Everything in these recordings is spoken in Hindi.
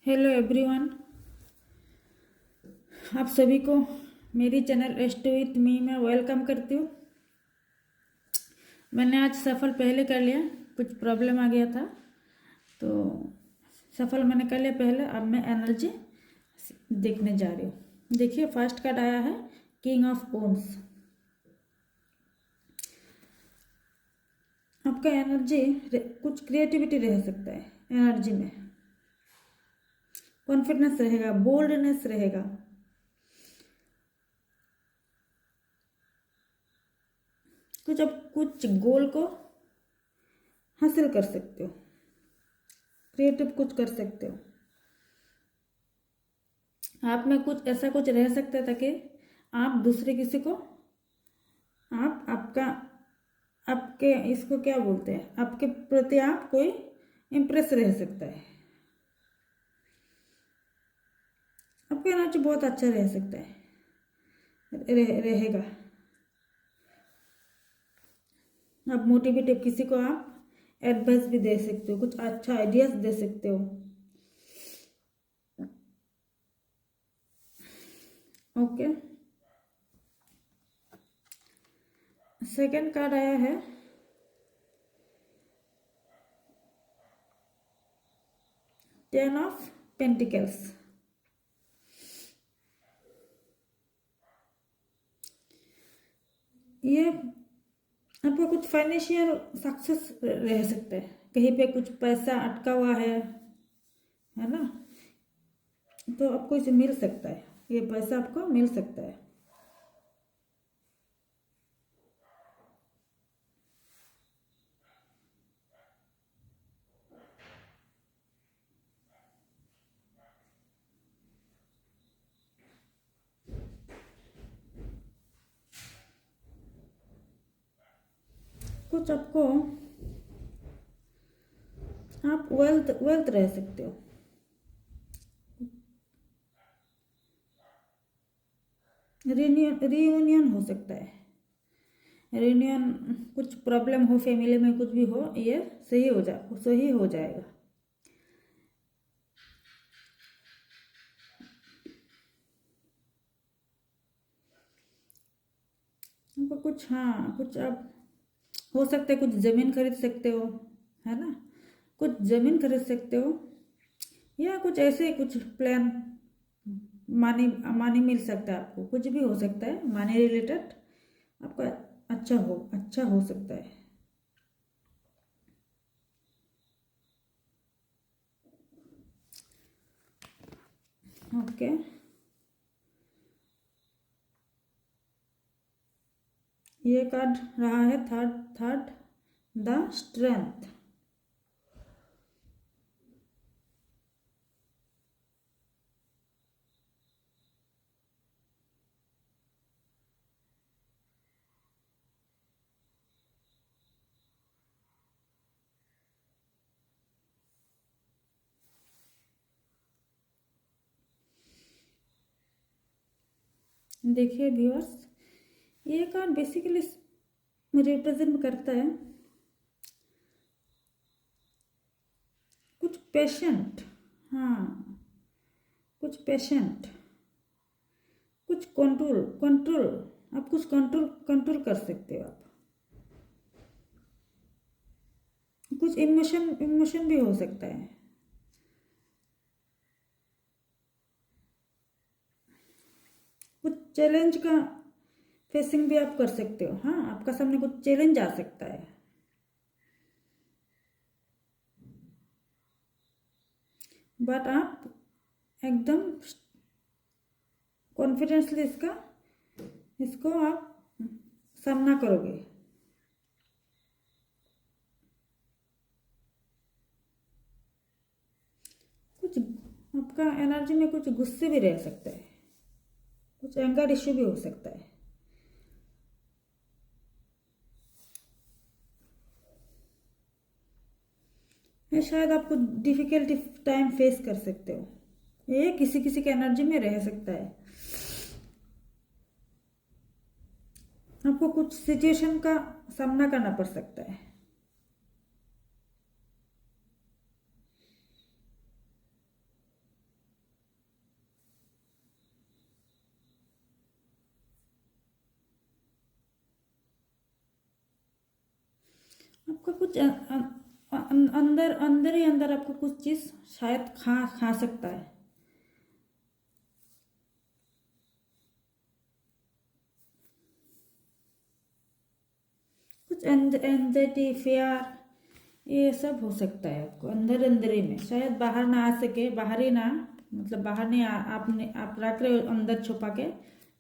हेलो एवरीवन, आप सभी को मेरी चैनल रेस्ट विथ मी में वेलकम करती हूँ। मैंने आज सफल पहले कर लिया, कुछ प्रॉब्लम आ गया था तो सफल मैंने कर लिया पहले। अब मैं एनर्जी देखने जा रही हूँ। देखिए, फर्स्ट कार्ड आया है किंग ऑफ वॉन्ड्स। आपका एनर्जी कुछ क्रिएटिविटी रह सकता है, एनर्जी में कॉन्फिडेंस रहेगा, बोल्डनेस रहेगा। कुछ गोल को हासिल कर सकते हो, क्रिएटिव कुछ कर सकते हो। आप में कुछ ऐसा कुछ रह सकता है ताकि आप दूसरे किसी को आप आपका आपके इसको क्या बोलते हैं, आपके प्रति आप कोई इम्प्रेस रह सकता है। आपका एनर्जी बहुत अच्छा रह सकता है, रहेगा। आप मोटिवेटिव किसी को आप एडवाइस भी दे सकते हो, कुछ अच्छा आइडियाज दे सकते हो। ओके, सेकंड कार्ड आया है टेन ऑफ पेंटिकल्स। ये आपका कुछ फाइनेंशियल सक्सेस रह सकता है, कहीं पे कुछ पैसा अटका हुआ है ना, तो आपको इसे मिल सकता है, ये पैसा आपको मिल सकता है। कुछ आपको आप वेल्थ वेल्थ रह सकते हो। रियूनियन हो सकता है, रियूनियन, कुछ प्रॉब्लम हो फैमिली में, कुछ भी हो, ये सही हो जाएगा। आपको कुछ, हाँ, कुछ आप हो सकता है कुछ ज़मीन खरीद सकते हो, है ना, कुछ ज़मीन खरीद सकते हो, या कुछ ऐसे कुछ प्लान, मानी मानी मिल सकता है आपको, कुछ भी हो सकता है मानी रिलेटेड आपका अच्छा हो सकता है। ओके, ये कार्ड रहा है थर्ड द स्ट्रेंथ। देखिए व्यूअर्स, ये कार्ड बेसिकली रिप्रेजेंट करता है कुछ पेशेंट, हाँ, कुछ पेशेंट, कुछ कंट्रोल कंट्रोल आप कुछ कंट्रोल कंट्रोल कर सकते हो। आप कुछ इमोशन इमोशन भी हो सकता है, कुछ चैलेंज का फेसिंग भी आप कर सकते हो। हाँ, आपका सामने कुछ चैलेंज आ सकता है, बट आप एकदम कॉन्फिडेंसली इसको आप सामना करोगे। कुछ आपका एनर्जी में कुछ गुस्से भी रह सकता है, कुछ एंगर इश्यू भी हो सकता है। या शायद आप कुछ डिफिकल्टी टाइम फेस कर सकते हो, ये किसी किसी के एनर्जी में रह सकता है। आपको कुछ सिचुएशन का सामना करना पड़ सकता है। आपका कुछ अंदर अंदर ही अंदर आपको कुछ चीज़ शायद खा खा सकता है। कुछ एंजाइटी, फियर, ये सब हो सकता है आपको अंदर अंदर ही में। शायद बाहर ना आ सके, बाहर ही ना, मतलब बाहर नहीं आपने आप रख रहे हो अंदर छुपा के,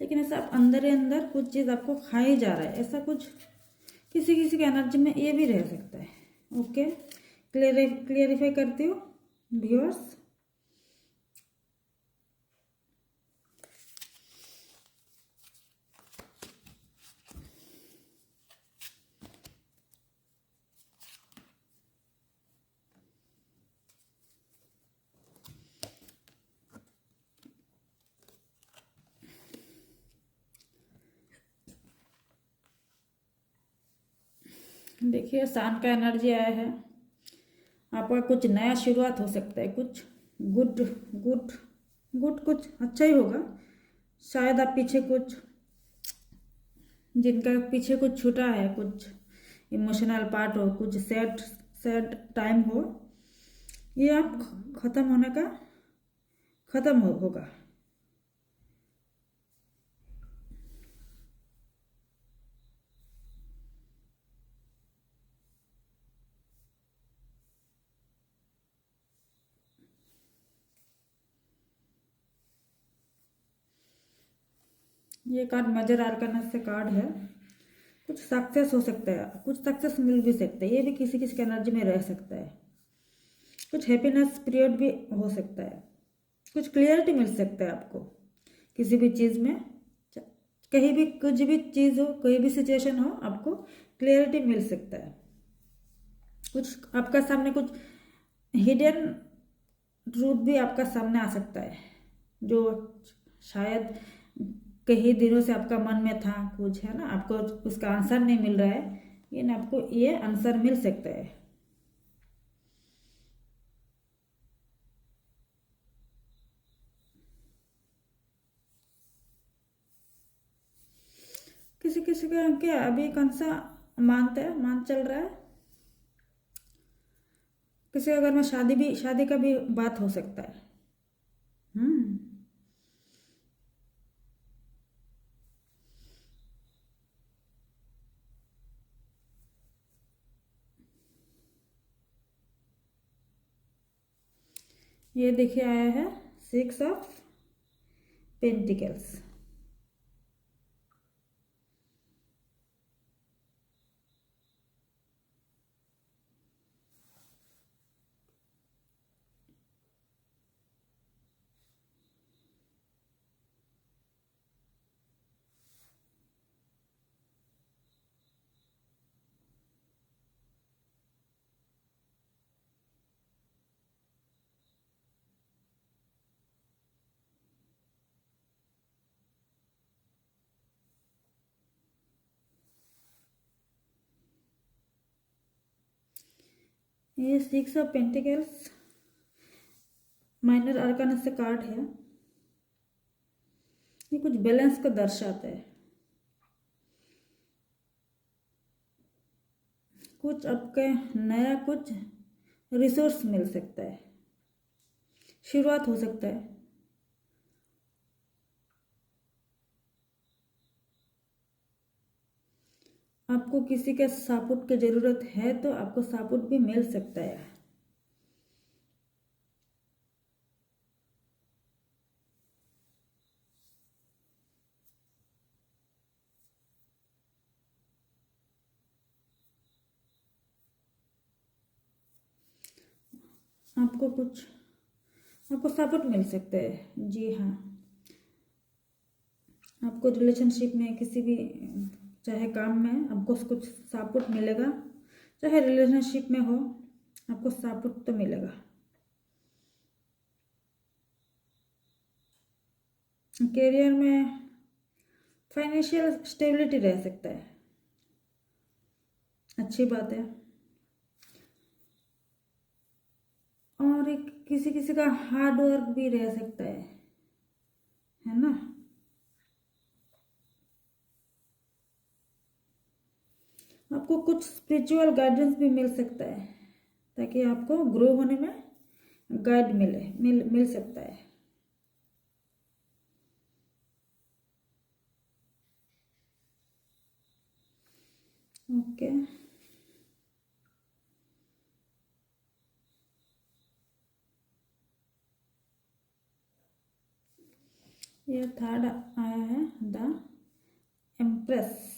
लेकिन ऐसा आप अंदर ही अंदर कुछ चीज़ आपको खा ही जा रहा है। ऐसा कुछ किसी किसी के एनर्जी में ये भी रह सकता है। ओके, क्लियरिफाई करती हूँ व्यूअर्स। देखिए शान का एनर्जी आया है। आपका कुछ नया शुरुआत हो सकता है, कुछ गुड गुड गुड, कुछ अच्छा ही होगा। शायद आप पीछे कुछ, जिनका पीछे कुछ छूटा है, कुछ इमोशनल पार्ट हो, कुछ सैड सैड टाइम हो, ये आप खत्म होने का खत्म होगा। ये कार्ड मेजर आर्काना से कार्ड है। कुछ सक्सेस हो सकता है, कुछ सक्सेस मिल भी सकता है, ये भी किसी किसी की एनर्जी में रह सकता है। कुछ हैप्पीनेस पीरियड भी हो सकता है, कुछ क्लियरिटी मिल सकता है आपको किसी भी चीज़ में। कहीं भी कुछ भी चीज़ हो, कोई भी सिचुएशन हो, आपको क्लियरिटी मिल सकता है। कुछ आपका सामने कुछ हिडन ट्रूथ भी आपका सामने आ सकता है, जो शायद कई दिनों से आपका मन में था, कुछ है ना, आपको उसका आंसर नहीं मिल रहा है, लेकिन आपको ये आंसर मिल सकता है। किसी किसी का क्या अभी कौन सा मानते हैं, मान चल रहा है। किसी के घर में शादी का भी बात हो सकता है। हम्म, ये देखिए आया है 6 ऑफ पेंटिकल्स। ये 6 ऑफ पेंटिकल्स माइनर आर्काना से कार्ड है। ये कुछ बैलेंस को दर्शाता है। कुछ आपके नया कुछ रिसोर्स मिल सकता है, शुरुआत हो सकता है। आपको किसी के सपोर्ट की ज़रूरत है तो आपको सपोर्ट भी मिल सकता है। आपको कुछ आपको सपोर्ट मिल सकता है, जी हाँ। आपको रिलेशनशिप में किसी भी, चाहे काम में, आपको कुछ सपोर्ट मिलेगा। चाहे रिलेशनशिप में हो, आपको सपोर्ट तो मिलेगा। करियर में फाइनेंशियल स्टेबिलिटी रह सकता है, अच्छी बात है। और एक किसी किसी का हार्ड वर्क भी रह सकता है ना। आपको कुछ स्पिरिचुअल गाइडेंस भी मिल सकता है, ताकि आपको ग्रो होने में गाइड मिल सकता है। ओके, ये थर्ड आया है द एम्प्रेस।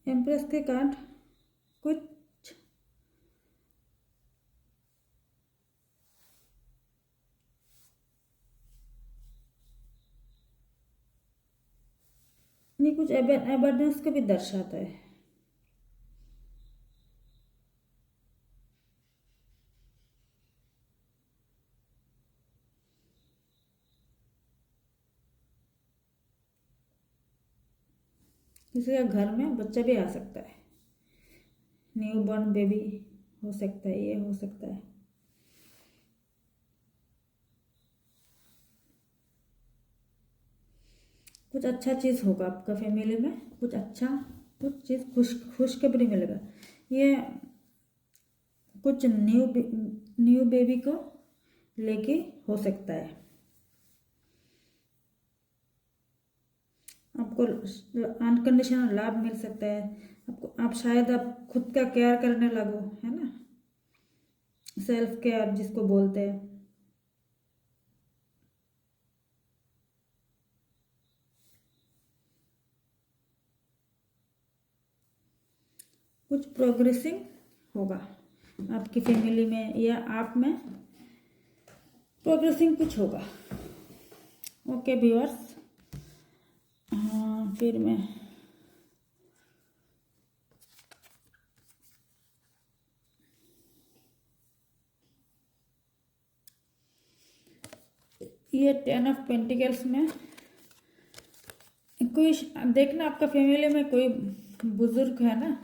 एम्प्रेस के कार्ड कुछ नहीं, कुछ एबंडेंस को भी दर्शाता है। किसी का घर में बच्चा भी आ सकता है, न्यू बॉर्न बेबी हो सकता है, ये हो सकता है। कुछ अच्छा चीज़ होगा आपका फैमिली में, कुछ अच्छा, कुछ चीज़ खुशखबरी मिलेगा। ये कुछ न्यू बेबी को लेके हो सकता है। आपको अनकंडीशनल लाभ मिल सकता है। आपको आप खुद का केयर करने लगो, है ना, सेल्फ केयर जिसको बोलते हैं। कुछ प्रोग्रेसिंग होगा आपकी फैमिली में या आप में, प्रोग्रेसिंग कुछ होगा। ओके व्यूअर्स, हाँ फिर मैं ये 10 ऑफ पेंटिकल्स में कोई देखना, आपका फैमिली में कोई बुजुर्ग है ना,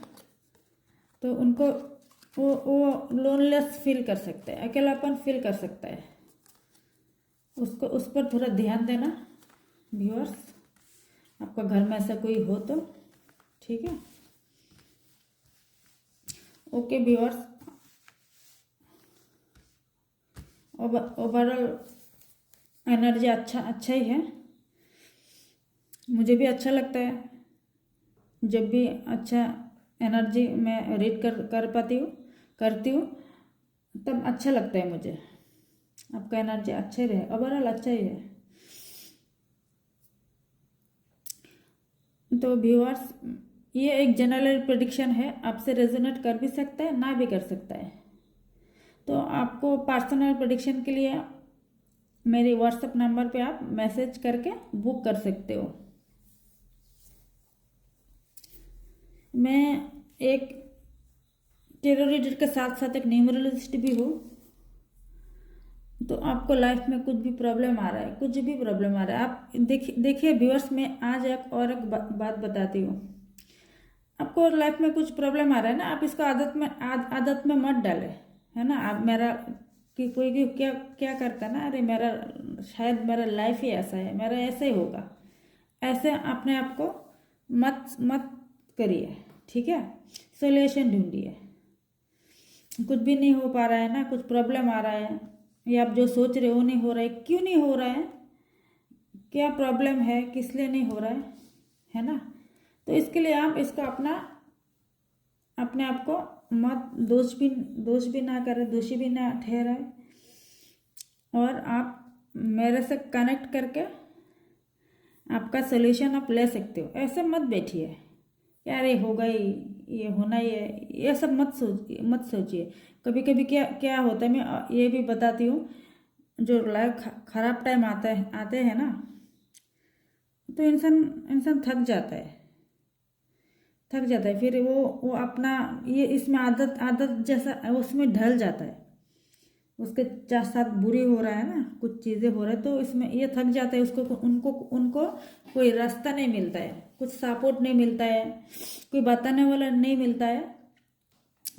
तो उनको वो लोनलेस फील कर सकते हैं, अकेलापन फील कर सकता है। उसको उस पर थोड़ा ध्यान देना व्यूअर्स, आपका घर में ऐसा कोई हो तो, ठीक है। ओके व्यूअर्स, ओवरऑल एनर्जी अच्छा ही है। मुझे भी अच्छा लगता है जब भी अच्छा एनर्जी मैं रीड कर पाती हूँ, करती हूँ, तब अच्छा लगता है मुझे। आपका एनर्जी अच्छा ही रहे, ओवरऑल अच्छा ही है। तो व्यूअर्स, ये एक जनरल प्रेडिक्शन है, आपसे रेजोनेट कर भी सकता है, ना भी कर सकता है। तो आपको पर्सनल प्रेडिक्शन के लिए मेरे व्हाट्सएप नंबर पे आप मैसेज करके बुक कर सकते हो। मैं एक टेरो रीडर के साथ साथ एक न्यूमरोलॉजिस्ट भी हूँ। तो आपको लाइफ में कुछ भी प्रॉब्लम आ रहा है, कुछ भी प्रॉब्लम आ रहा है, आप देखिए व्यूअर्स, मैं आज एक बात बताती हूँ। आपको लाइफ में कुछ प्रॉब्लम आ रहा है ना, आप इसको आदत में मत डालें, है ना। आप मेरा कि कोई भी क्या क्या करता है ना, अरे मेरा शायद मेरा लाइफ ही ऐसा है, मेरा ऐसे ही होगा, ऐसे अपने आप को मत मत करिए, ठीक है। सोल्यूशन ढूंढिए। कुछ भी नहीं हो पा रहा है ना, कुछ प्रॉब्लम आ रहा है, या आप जो सोच रहे हो नहीं हो रहा है, क्यों नहीं हो रहा है, क्या प्रॉब्लम है, किस लिए नहीं हो रहा है ना। तो इसके लिए आप इसको अपने आप को मत दोष भी ना करें, दोषी भी ना ठहराए, और आप मेरे से कनेक्ट करके आपका सोल्यूशन आप ले सकते हो। ऐसे मत बैठिए यार ये होगा ही, ये होना ही है, ये सब मत सोचिए। कभी कभी क्या क्या होता है, मैं ये भी बताती हूँ, जो लाइफ खराब टाइम आते हैं ना, तो इंसान इंसान थक जाता है। फिर वो अपना ये इसमें आदत जैसा उसमें ढल जाता है। उसके साथ बुरी हो रहा है ना, कुछ चीज़ें हो रहा है, तो इसमें ये थक जाता है। उसको उनको उनको कोई रास्ता नहीं मिलता है, कुछ सपोर्ट नहीं मिलता है, कोई बताने वाला नहीं मिलता है।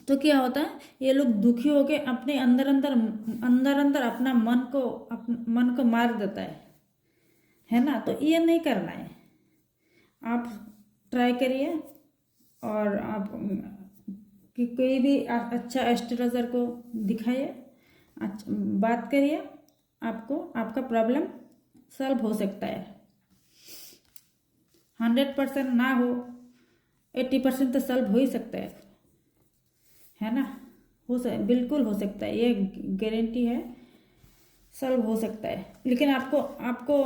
तो क्या होता है, ये लोग दुखी होके अपने अंदर अंदर अपना मन को मार देता है है ना। तो ये नहीं करना है, आप ट्राई करिए। और आप कि कोई भी अच्छा एस्ट्रोलॉजर को दिखाइए, अच्छा बात करिए, आपको आपका प्रॉब्लम सॉल्व हो सकता है। 100% ना हो, 80% तो सॉल्व हो ही सकता है ना। बिल्कुल हो सकता है, ये गारंटी है, सॉल्व हो सकता है। लेकिन आपको आपको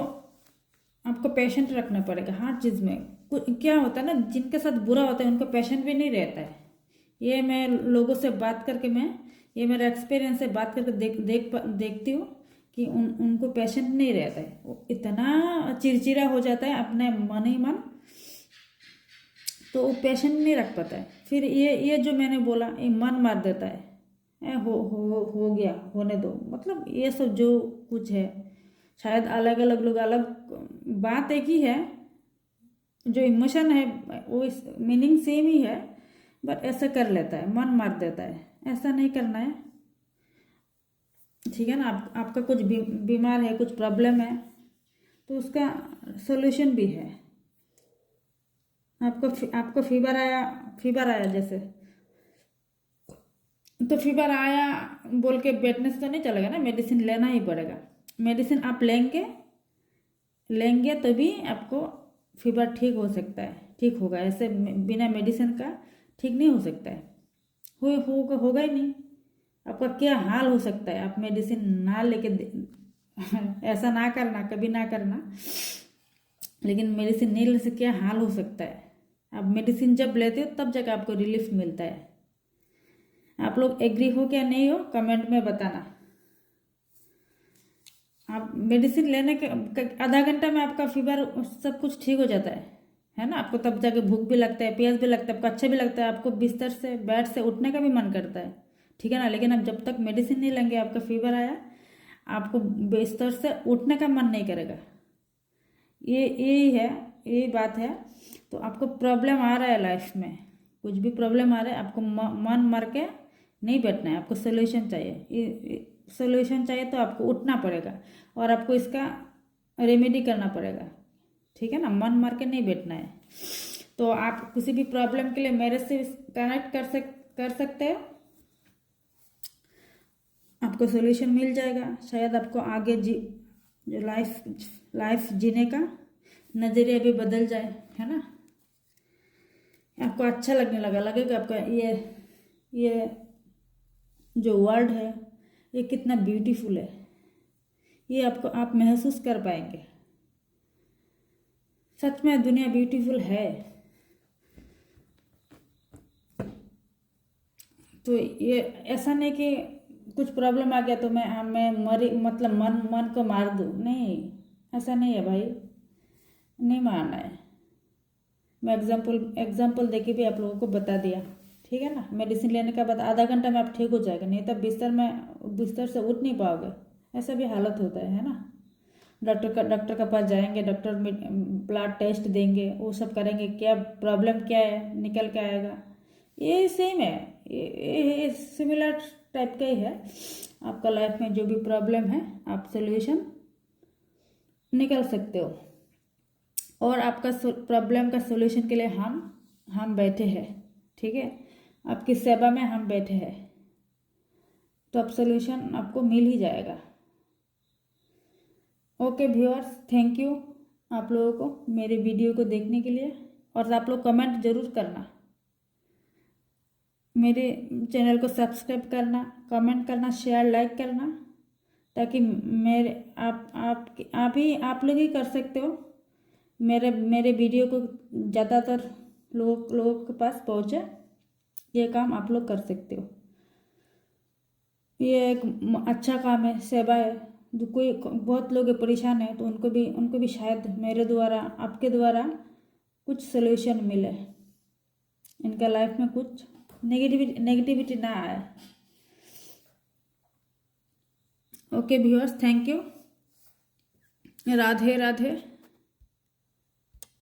आपको पेशेंट रखना पड़ेगा हर चीज़ में। क्या होता है ना, जिनके साथ बुरा होता है उनको पेशेंट भी नहीं रहता है। ये मैं लोगों से बात करके, ये मेरा एक्सपीरियंस से बात करके देखती हूँ कि उनको पेशेंट नहीं रहता है। वो इतना चिड़चिड़ा हो जाता है अपने मन ही मन, तो वो पेशेंट नहीं रख पाता है। फिर ये जो मैंने बोला, ये मन मार देता है, हो गया, होने दो, मतलब ये सब जो कुछ है, शायद अलग अलग लोग अलग, बात एक ही है, जो इमोशन है वो मीनिंग सेम ही है, बट ऐसा कर लेता है, मन मार देता है। ऐसा नहीं करना है, ठीक है ना। आपका कुछ बीमार है, कुछ प्रॉब्लम है, तो उसका सॉल्यूशन भी है। आपको फीवर आया जैसे, तो फीवर आया बोल के बैठने से तो नहीं चलेगा ना, मेडिसिन लेना ही पड़ेगा। मेडिसिन आप लेंगे तभी आपको फीवर ठीक हो सकता है, ठीक होगा। ऐसे बिना मेडिसिन का ठीक नहीं हो सकता है, होगा ही नहीं। आपका क्या हाल हो सकता है, आप मेडिसिन ना लेके ऐसा ना करना, कभी ना करना। लेकिन मेडिसिन नहीं लेने से क्या हाल हो सकता है। आप मेडिसिन जब लेते हो तब जाकर आपको रिलीफ मिलता है। आप लोग एग्री हो क्या नहीं हो, कमेंट में बताना। आप मेडिसिन लेने के आधा घंटा में आपका फीवर सब कुछ ठीक हो जाता है ना। आपको तब जाके भूख भी लगता है, प्यास भी लगता है, आपको अच्छा भी लगता है, आपको बिस्तर से बेड से उठने का भी मन करता है, ठीक है ना। लेकिन अब जब तक मेडिसिन नहीं लेंगे, आपका फीवर आया, आपको बिस्तर से उठने का मन नहीं करेगा। यही है, यही बात है। तो आपको प्रॉब्लम आ रहा है लाइफ में, कुछ भी प्रॉब्लम आ रहा है, आपको मन मार के नहीं बैठना है, आपको सोल्यूशन चाहिए। सोल्यूशन चाहिए तो आपको उठना पड़ेगा और आपको इसका रेमेडी करना पड़ेगा, ठीक है ना। मन मार के नहीं बैठना है। तो आप किसी भी प्रॉब्लम के लिए मेरे से कनेक्ट कर सकते हो, आपको सोल्यूशन मिल जाएगा। शायद आपको आगे जो लाइफ जीने का नज़रिया भी बदल जाए, है ना। आपको अच्छा लगेगा आपका ये जो वर्ल्ड है ये कितना ब्यूटीफुल है, ये आप महसूस कर पाएंगे। सच में दुनिया ब्यूटीफुल है। तो ये ऐसा नहीं कि कुछ प्रॉब्लम आ गया तो मैं मरी, मतलब मन को मार दूँ, नहीं, ऐसा नहीं है भाई, नहीं मारना है। मैं एग्जाम्पल देके भी आप लोगों को बता दिया, ठीक है ना। मेडिसिन लेने के बाद आधा घंटा में आप ठीक हो जाएगा, नहीं तब बिस्तर से उठ नहीं पाओगे, ऐसा भी हालत होता है ना। डॉक्टर के पास जाएंगे, डॉक्टर ब्लड टेस्ट देंगे, वो सब करेंगे, क्या प्रॉब्लम क्या है निकल के आएगा। ये सेम है, ये सिमिलर टाइप का ही है। आपका लाइफ में जो भी प्रॉब्लम है, आप सोल्यूशन निकल सकते हो। और आपका प्रॉब्लम का सोल्यूशन के लिए हम बैठे हैं, ठीक है। आपकी सेवा में हम बैठे हैं, तो अब सोल्यूशन आपको मिल ही जाएगा। ओके व्यूअर्स, थैंक यू आप लोगों को मेरे वीडियो को देखने के लिए। और आप लोग कमेंट जरूर करना, मेरे चैनल को सब्सक्राइब करना, कमेंट करना, शेयर लाइक करना, ताकि आप लोग ही कर सकते हो। मेरे वीडियो को ज़्यादातर लोगों के पास पहुँचे, ये काम आप लोग कर सकते हो। ये एक अच्छा काम है, सेवा है। जो कोई बहुत लोग परेशान है, तो उनको भी शायद मेरे द्वारा, आपके द्वारा कुछ सोल्यूशन मिले, इनका लाइफ में कुछ नेगेटिविटी ना आए। Okay viewers, thank you. Radhe Radhe.